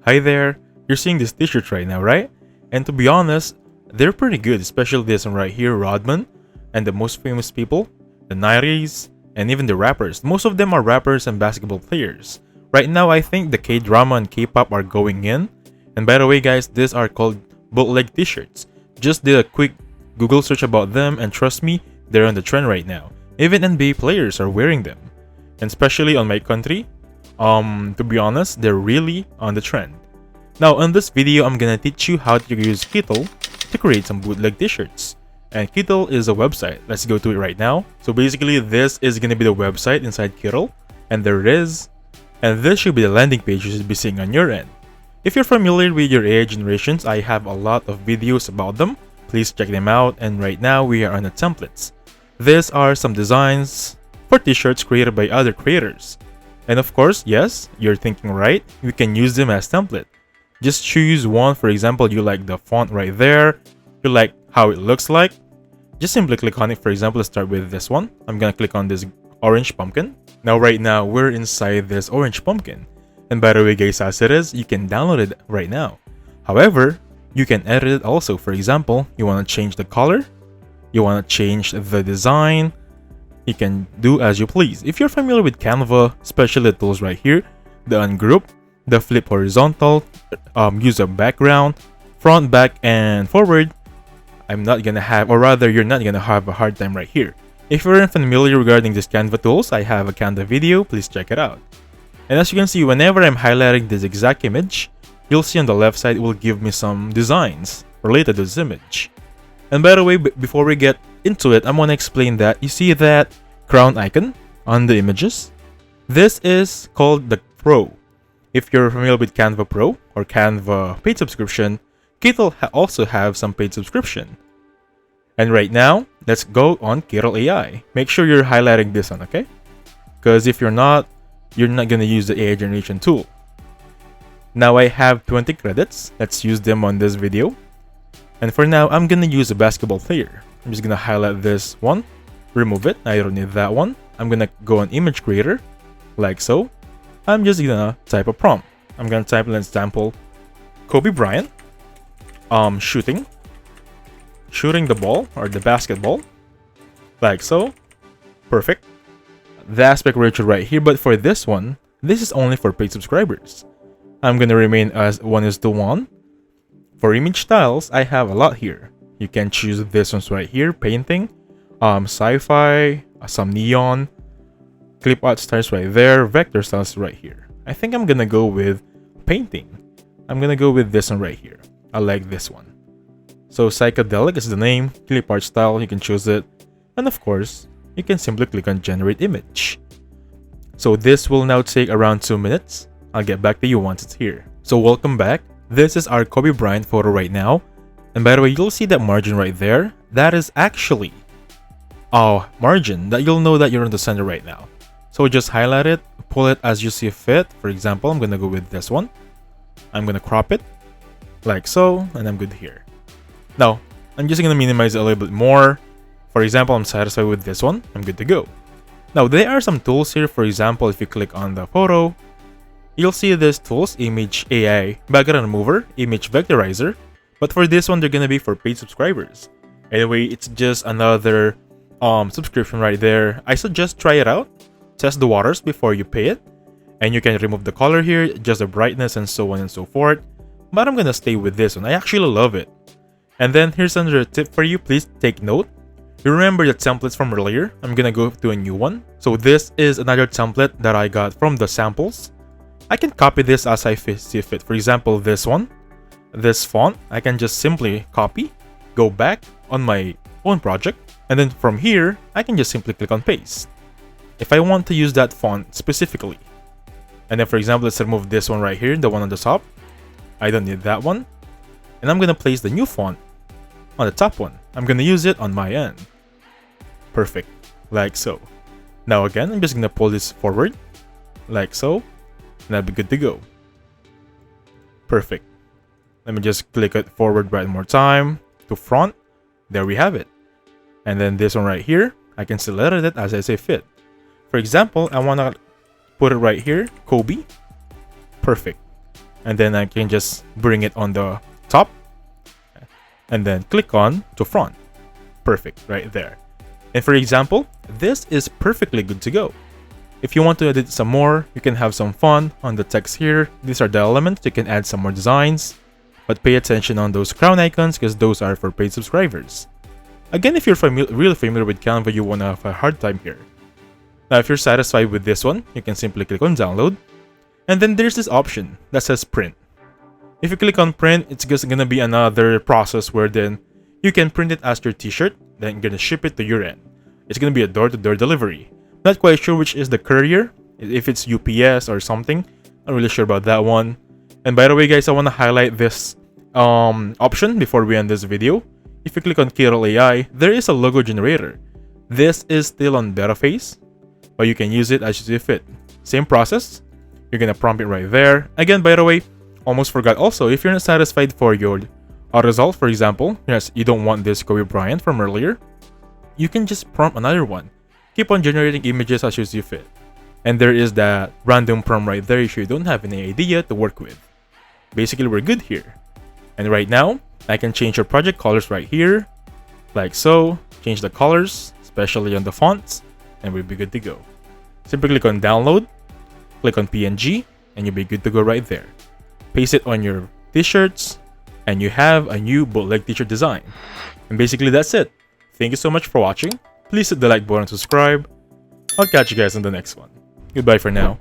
Hi there, you're seeing these t-shirts right now, right? And to be honest, they're pretty good, especially this one right here, Rodman, and the most famous people, the 90s, and even the rappers. Most of them are rappers and basketball players. Right now, I think the K-drama and K-pop are going in. And by the way guys, these are called bootleg t-shirts. Just did a quick Google search about them and trust me, they're on the trend right now. Even NBA players are wearing them. And especially on my country, to be honest, they're really on the trend. Now, in this video, I'm gonna teach you how to use Kittl to create some bootleg t-shirts. And Kittl is a website. Let's go to it right now. So basically, this is gonna be the website inside Kittl, and there it is. And this should be the landing page you should be seeing on your end. If you're familiar with your AI generations, I have a lot of videos about them. Please check them out. And right now, we are on the templates. These are some designs for t-shirts created by other creators. And of course, yes, you're thinking right, you can use them as template. Just choose one. For example, you like the font right there, you like how it looks like, just simply click on it. For example, let's start with this one. I'm gonna click on this orange pumpkin. Now right now, we're inside this orange pumpkin. And by the way guys, as it is, you can download it right now. However, you can edit it also. For example, you wanna change the color, you wanna change the design, you can do as you please. If you're familiar with Canva, especially the tools right here, the ungroup, the flip horizontal, use a background, front, back, and forward, I'm not gonna have, or rather you're not gonna have a hard time right here. If you're unfamiliar regarding these Canva tools, I have a Canva video, please check it out. And as you can see, whenever I'm highlighting this exact image, you'll see on the left side it will give me some designs related to this image. And by the way, before we get into it, I'm gonna explain that you see that crown icon on the images. This is called the Pro. If you're familiar with Canva Pro or Canva paid subscription, Kittl also have some paid subscription. And right now, let's go on Kittl AI. Make sure you're highlighting this one, okay? Because if you're not gonna use the AI generation tool. Now I have 20 credits. Let's use them on this video. And for now, I'm gonna use a basketball player. I'm just gonna highlight this one, remove it. I don't need that one. I'm gonna go on image creator, like so. I'm just gonna type a prompt. I'm gonna type, let's sample Kobe Bryant, shooting the ball or the basketball, like so. Perfect. The aspect ratio right here, but for this one, this is only for paid subscribers. I'm gonna remain as 1:1. For image styles, I have a lot here. You can choose this ones right here, painting, sci-fi, some neon, clip art styles right there, vector styles right here. I think I'm gonna go with painting. I'm gonna go with this one right here. I like this one. So psychedelic is the name, clip art style, you can choose it. And of course, you can simply click on generate image. So this will now take around 2 minutes. I'll get back to you once it's here. So welcome back. This is our Kobe Bryant photo right now. And by the way, you'll see that margin right there. That is actually margin that you'll know that you're in the center right now. So just highlight it, pull it as you see fit. For example, I'm gonna go with this one. I'm gonna crop it like so, and I'm good here. Now, I'm just gonna minimize it a little bit more. For example, I'm satisfied with this one. I'm good to go. Now, there are some tools here. For example, if you click on the photo, you'll see these tools, image AI, background remover, image vectorizer. But for this one, they're gonna be for paid subscribers. Anyway, it's just another subscription right there. I suggest try it out. Test the waters before you pay it. And you can remove the color here, adjust the brightness, and so on and so forth. But I'm gonna stay with this one. I actually love it. And then here's another tip for you. Please take note. You remember the templates from earlier? I'm gonna go to a new one. So this is another template that I got from the samples. I can copy this as I see fit. For example, this one, this font, I can just simply copy, go back on my own project, and then from here, I can just simply click on paste. If I want to use that font specifically, and then for example, let's remove this one right here, the one on the top. I don't need that one. And I'm gonna place the new font on the top one. I'm gonna use it on my end. Perfect, like so. Now again, I'm just gonna pull this forward, like so. And that'll be good to go. Perfect. Let me just click it forward one more time to front. There we have it. And then this one right here, I can still edit it as I say fit. For example, I want to put it right here, Kobe. Perfect. and then I can just bring it on the top and then click on to front. Perfect, right there. And for example, this is perfectly good to go. If you want to edit some more, you can have some fun on the text here. These are the elements. You can add some more designs, but pay attention on those crown icons because those are for paid subscribers. Again, if you're really familiar with Canva, you won't have a hard time here. Now, if you're satisfied with this one, you can simply click on download. And then there's this option that says print. If you click on print, it's just gonna be another process where then you can print it as your t-shirt, then you're gonna ship it to your end. It's gonna be a door-to-door delivery. Not quite sure which is the courier, if it's UPS or something. Not really sure about that one. And by the way, guys, I want to highlight this option before we end this video. If you click on Kittl AI, there is a logo generator. This is still on beta phase, but you can use it as you see fit. Same process. You're gonna prompt it right there. Again, by the way, almost forgot also, if you're not satisfied for your result, for example, you don't want this Kobe Bryant from earlier, you can just prompt another one. Keep on generating images as you see fit. And there is that random prompt right there if you don't have any idea to work with. Basically, we're good here. And right now, I can change your project colors right here, like so. Change the colors, especially on the fonts, and we'll be good to go. Simply click on download, click on PNG, and you'll be good to go right there. Paste it on your t-shirts, and you have a new bootleg t-shirt design. And basically that's it. Thank you so much for watching. Please hit the like button and subscribe. I'll catch you guys in the next one. Goodbye for now.